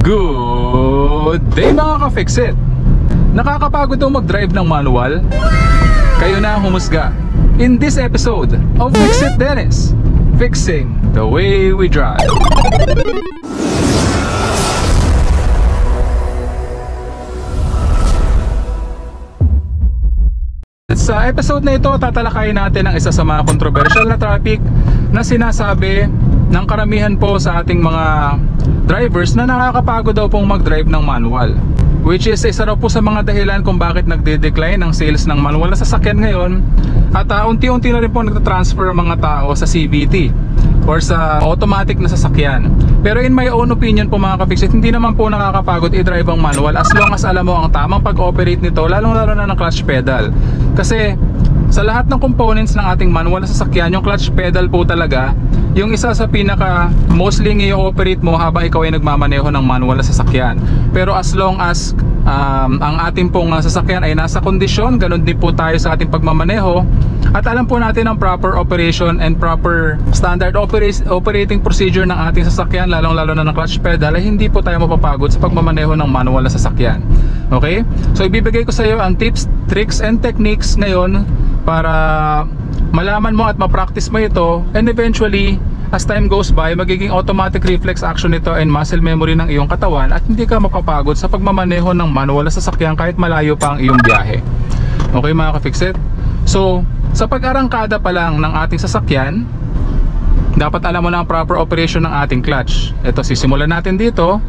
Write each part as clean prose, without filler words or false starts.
Good day mga ka-Fixit! Nakakapagod daw mag-drive ng manual? Kayo na ang humusga in this episode of Fixit Dennis, fixing the way we drive. Sa episode na ito, tatalakayin natin ang isa sa mga controversial na topic na sinasabi ng karamihan po sa ating mga drivers na nakakapagod daw pong mag-drive ng manual, which is isa raw po sa mga dahilan kung bakit nagde-decline ang sales ng manual na sasakyan ngayon, at unti-unti na rin po nagtatransfer ang mga tao sa CVT or sa automatic na sasakyan. Pero in my own opinion po mga ka-Fixit, hindi naman po nakakapagod i-drive ang manual as long as alam mo ang tamang pag-operate nito, lalong-lalo na ng clutch pedal. Kasi sa lahat ng components ng ating manual na sasakyan, yung clutch pedal po talaga yung isa sa pinaka mostly i-operate mo habang ikaw ay nagmamaneho ng manual na sasakyan. Pero as long as ang ating pong sasakyan ay nasa kondisyon, ganun din po tayo sa ating pagmamaneho, at alam po natin ang proper operation and proper standard operating procedure ng ating sasakyan, lalong-lalo na ng clutch pedal, ay hindi po tayo mapapagod sa pagmamaneho ng manual na sasakyan. Okay? So ibibigay ko sa iyo ang tips, tricks and techniques ngayon para malaman mo at ma-practice mo ito, and eventually as time goes by, magiging automatic reflex action ito and muscle memory ng iyong katawan, at hindi ka mapapagod sa pagmamaneho ng manual na sasakyan kahit malayo pa ang iyong biyahe. Okay mga ka-Fixit? So sa pag-arangkada pa lang ng ating sasakyan, dapat alam mo na ang proper operation ng ating clutch. Ito, sisimulan natin dito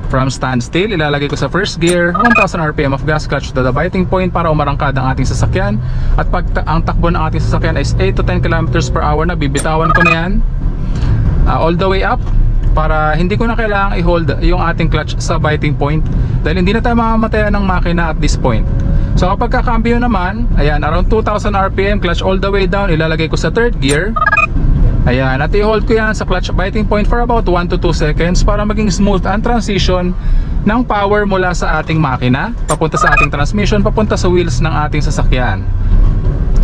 from standstill. Ilalagay ko sa first gear, 1000 RPM of gas clutch to the biting point para umarangkada ang ating sasakyan. At pag ang takbo ng ating sasakyan is 8 to 10 kilometers per hour na, bibitawan ko na yan all the way up, para hindi ko na kailangang i-hold yung ating clutch sa biting point, dahil hindi na tayo mamamatayan ng makina at this point. So kapag kakambyo naman, ayan, around 2000 RPM, clutch all the way down, ilalagay ko sa third gear. Ayan, at i-hold ko yan sa clutch biting point for about 1 to 2 seconds para maging smooth ang transition ng power mula sa ating makina papunta sa ating transmission, papunta sa wheels ng ating sasakyan.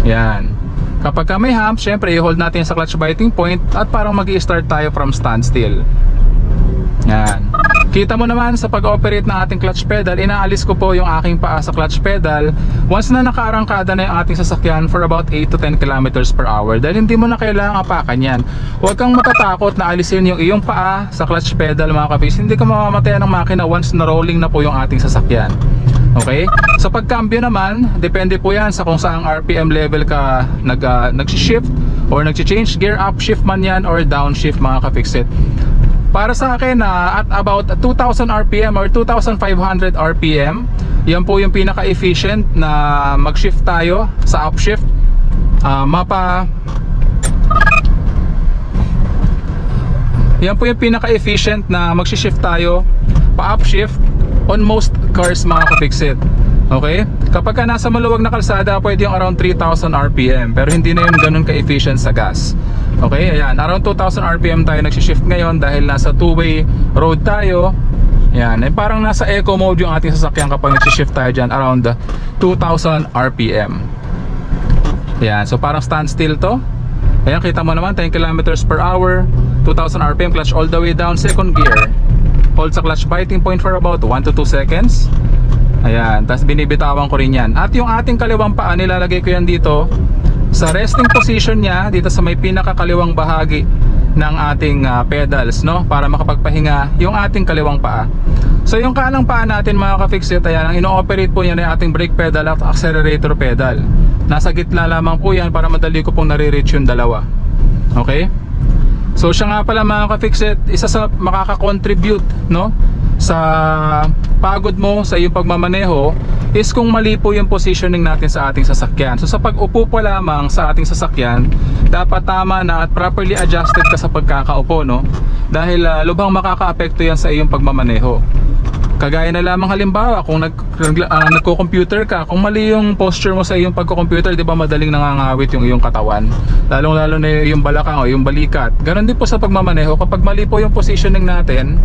Ayan. Kapag may hump, syempre i-hold natin sa clutch biting point at parang mag-i-start tayo from standstill. Yan. Kita mo naman sa pag-operate ng ating clutch pedal, inaalis ko po yung aking paa sa clutch pedal once na nakaarangkada na yung ating sasakyan for about 8 to 10 kilometers per hour, dahil hindi mo na kailangang apakan yan. Huwag kang matatakot na alisin yung iyong paa sa clutch pedal mga ka-Fixit. Hindi ka mamamatayan ng makina once na rolling na po yung ating sasakyan. Okay? Sa pagkambyo naman, depende po yan sa kung saang RPM level ka nag-shift or nag-change gear, upshift man yan or downshift mga ka-Fixit. Para sa akin at about 2000 RPM or 2500 RPM, yan po yung pinaka-efficient na mag-shift tayo sa upshift. Yan po yung pinaka-efficient na mag-shift tayo pa upshift on most cars mga ka-Fixit. Okay? Kapag ka nasa maluwag na kalsada, pwede yung around 3000 RPM, pero hindi na yun ganun ka-efficient sa gas. Okay? Ayan, around 2000 RPM tayo nagsishift ngayon dahil nasa two-way road tayo. Ayan, eh, parang nasa eco mode yung ating sasakyan kapag nagsishift tayo dyan, around 2000 RPM. Ayan, so parang standstill to. Ayan, kita mo naman, 10 kilometers per hour, 2000 RPM, clutch all the way down, second gear. Hold sa clutch biting point for about 1 to 2 seconds. Ayan, tapos binibitawan ko rin yan. At yung ating kaliwang paa, nilalagay ko yan dito sa resting position niya, dito sa may pinakakaliwang bahagi ng ating pedals, no? Para makapagpahinga yung ating kaliwang paa. So yung kanang paa natin mga ka-Fixit, ayan, ang ino-operate po yan ay ating brake pedal at accelerator pedal. Nasa gitna lamang po yan para madali ko pong nare-reach yung dalawa. Okay? So siya nga pala mga ka-Fixit, isa sa makaka-contribute, no, sa pagod mo sa iyong pagmamaneho is kung mali po yung positioning natin sa ating sasakyan. So sa pag-upo pa lamang sa ating sasakyan, dapat tama na at properly adjusted ka sa pagkakaupo, no? Dahil lubhang makaka-apekto yan sa iyong pagmamaneho. Kagaya na lamang halimbawa, kung nagko-computer ka, kung mali yung posture mo sa iyong pagko-computer, di ba madaling nangangawit yung iyong katawan, lalong-lalo na yung balakang o yung balikat. Ganon din po sa pagmamaneho, kapag mali po yung positioning natin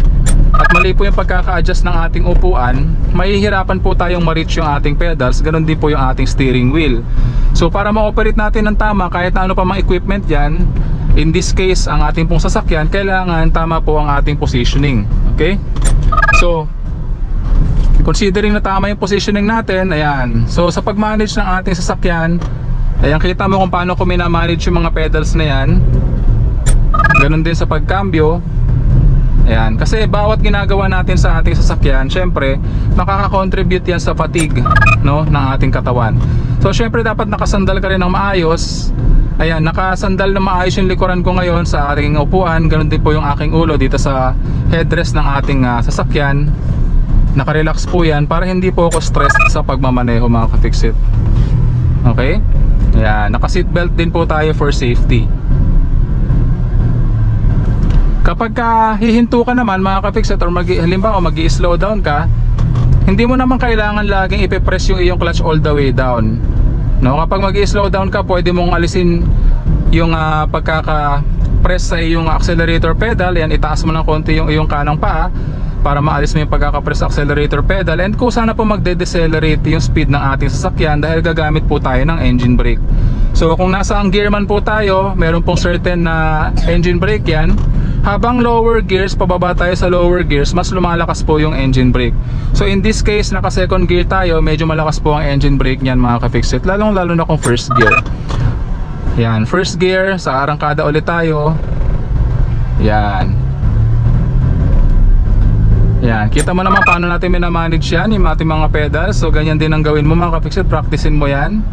at mali po yung pagkaka-adjust ng ating upuan, mahihirapan po tayong ma-reach yung ating pedals, ganon din po yung ating steering wheel. So para ma-operate natin ng tama, kahit na ano pa mga equipment yan, in this case ang ating pong sasakyan, kailangan tama po ang ating positioning. Okay? So, considering na tama yung positioning natin, ayan. So, sa pag-manage ng ating sasakyan, ayan, kita mo kung paano ko minamanage yung mga pedals na yan. Ganon din sa pagkambyo. Ayan, kasi bawat ginagawa natin sa ating sasakyan, syempre, makaka-contribute yan sa fatigue, no, ng ating katawan. So, syempre, dapat nakasandal ka rin ng maayos. Ayan, nakasandal na maayos yung likuran ko ngayon sa ating upuan. Ganon din po yung aking ulo dito sa headrest ng ating sasakyan. Naka-relax po yan para hindi po ako stressed sa pagmamaneho, mga ka-fixit. Okay? Ayan, naka-seatbelt din po tayo for safety. Kapag hihinto ka naman, mga ka-fixit, or halimbawa mag-i-slow down ka, hindi mo naman kailangan laging ipipress yung iyong clutch all the way down, no? Kapag mag-i-slow down ka, pwede mong alisin yung pagkaka-press sa iyong accelerator pedal. Yan, itaas mo ng konti yung iyong kanang paa para maalis mo yung pagkaka-press accelerator pedal. And kung sana po magde-decelerate yung speed ng ating sasakyan dahil gagamit po tayo ng engine brake. So kung nasa ang gear man po tayo, meron pong certain na engine brake yan. Habang lower gears, pababa tayo sa lower gears, mas lumalakas po yung engine brake. So in this case, naka second gear tayo, medyo malakas po ang engine brake niyan, mga ka-fixit. Lalong lalo na kung first gear. Yan, first gear, sa arangkada ulit tayo. Yan. Yan, kita mo naman paano natin minamanage yan, yung ating mga pedals. So ganyan din ang gawin mo, mga ka-fixit, practicein mo yan.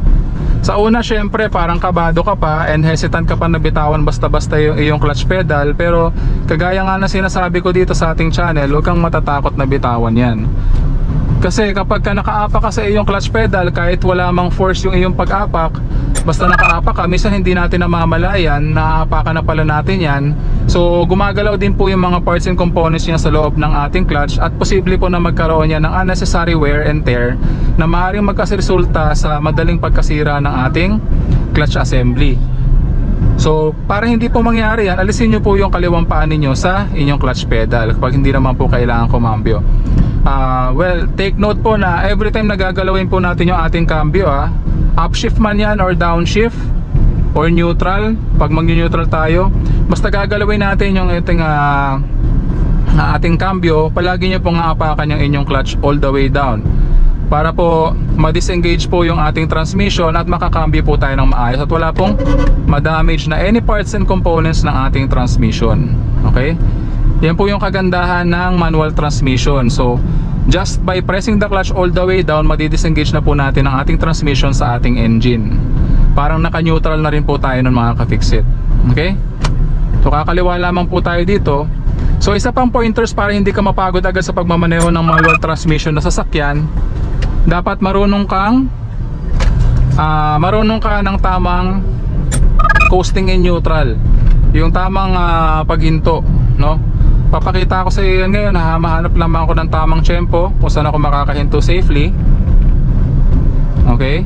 Sa una, syempre, parang kabado ka pa and hesitant ka pa na bitawan basta-basta yung iyong clutch pedal. Pero kagaya nga na sinasabi ko dito sa ating channel, huwag kang matatakot na bitawan yan. Kasi kapag ka nakaapak ka sa iyong clutch pedal, kahit wala mang force yung iyong pag-apak, basta nakaapak ka, minsan hindi natin namamalayan, naaapakan na pala natin yan. So gumagalaw din po yung mga parts and components niya sa loob ng ating clutch, at posible po na magkaroon niya ng unnecessary wear and tear na maaaring magkasiresulta sa madaling pagkasira ng ating clutch assembly. So para hindi po mangyari yan, alisin nyo po yung kaliwang paa ninyo sa inyong clutch pedal kapag hindi naman po kailangan kumambyo. Well, take note po na every time nagagalawin po natin yung ating cambio, upshift man yan or downshift or neutral, pag mag-neutral tayo, basta gagalawin natin yung ating cambio, palagi nyo pong aapakan yung inyong clutch all the way down para po ma-disengage po yung ating transmission at makakambyo po tayo ng maayos at wala pong ma-damage na any parts and components ng ating transmission. Okay? Yan po yung kagandahan ng manual transmission. So just by pressing the clutch all the way down, madi-disengage na po natin ang ating transmission sa ating engine. Parang naka-neutral na rin po tayo nun, mga ka-fixit. Okay? So kakaliwa lamang po tayo dito. So isa pang pointers para hindi ka mapagod agad sa pagmamaneho ng manual transmission na sasakyan, dapat marunong ka ng tamang coasting in neutral. Yung tamang paghinto, no? Papakita ko sa iyo ngayon, mahanap lamang ako ng tamang tempo kung saan ako makakahinto safely. Okay?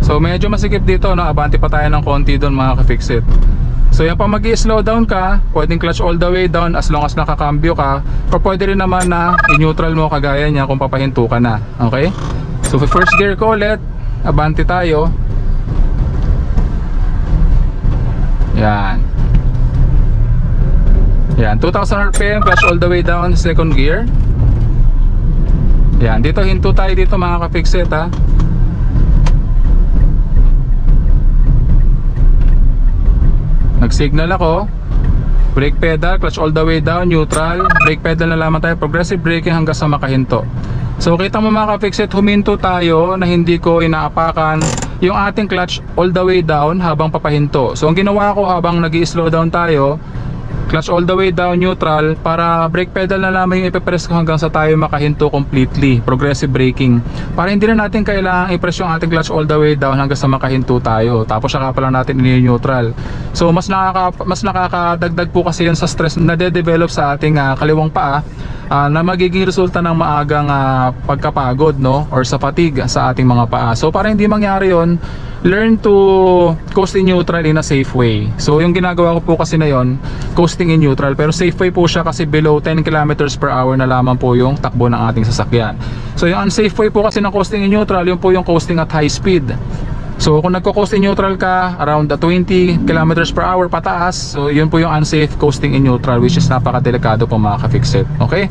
So medyo masikip dito, no? Abante pa tayo ng konti doon, mga ka-fixit. So yan pa, mag-i-slow down ka, pwedeng clutch all the way down as long as nakakambyo ka, o pwede rin naman na i-neutral mo kagaya niya kung papahinto ka na. Okay? So first gear ko ulit, abante tayo. Yan. Yan, 2000 RPM, clutch all the way down, second gear. Yan, dito hinto tayo dito, mga ka-fixit, ha. Nag-signal ako. Brake pedal, clutch all the way down, neutral. Brake pedal na lamang tayo, progressive braking hanggang sa makahinto. So kita mo, mga ka-fixit, huminto tayo na hindi ko inaapakan yung ating clutch all the way down habang papahinto. So ang ginawa ko habang nag-i-slow down tayo, clutch all the way down, neutral, para brake pedal na lamang yung ipipress ko hanggang sa tayo makahinto completely, progressive braking, para hindi na natin kailangang i-press yung ating clutch all the way down hanggang sa makahinto tayo, tapos saka pa lang natin ini-neutral. So mas nakakadagdag po kasi yun sa stress na de-develop sa ating kaliwang paa, na magiging resulta ng maagang pagkapagod, no, or sa fatigue sa ating mga paa. So para hindi mangyari yun, learn to coast in neutral in a safe way. So yung ginagawa ko po kasi na yon, coasting in neutral, pero safe way po siya kasi below 10 kilometers per hour na lamang po yung takbo ng ating sasakyan. So yung unsafe way po kasi ng coasting in neutral, yun po yung coasting at high speed. So kung nagko-coast in neutral ka around the 20 kilometers per hour pataas, so yun po yung unsafe coasting in neutral, which is napakadelikado po mga ka-fixit. Okay?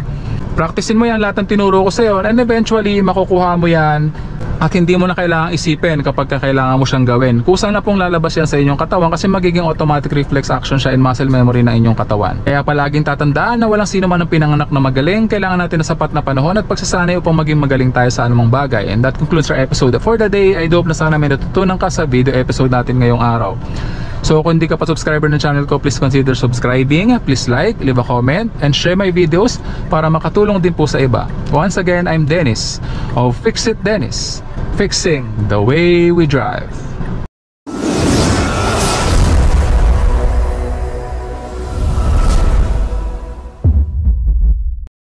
Practicein mo yan lahat ng tinuro ko sa'yo, and eventually makukuha mo yan at hindi mo na kailangang isipin kapag kailangan mo siyang gawin. Kusa na pong lalabas yan sa inyong katawan kasi magiging automatic reflex action siya in muscle memory ng inyong katawan. Kaya palaging tatandaan na walang sino man ang pinanganak na magaling. Kailangan natin na sapat na panahon at pagsasanay upang maging magaling tayo sa anumang bagay. And that concludes our episode for the day. I hope na sana may natutunan ka sa video episode natin ngayong araw. So kung hindi ka pa subscriber ng channel ko, please consider subscribing, please like, leave a comment, and share my videos para makatulong din po sa iba. Once again, I'm Dennis of Fix It Dennis, fixing the way we drive.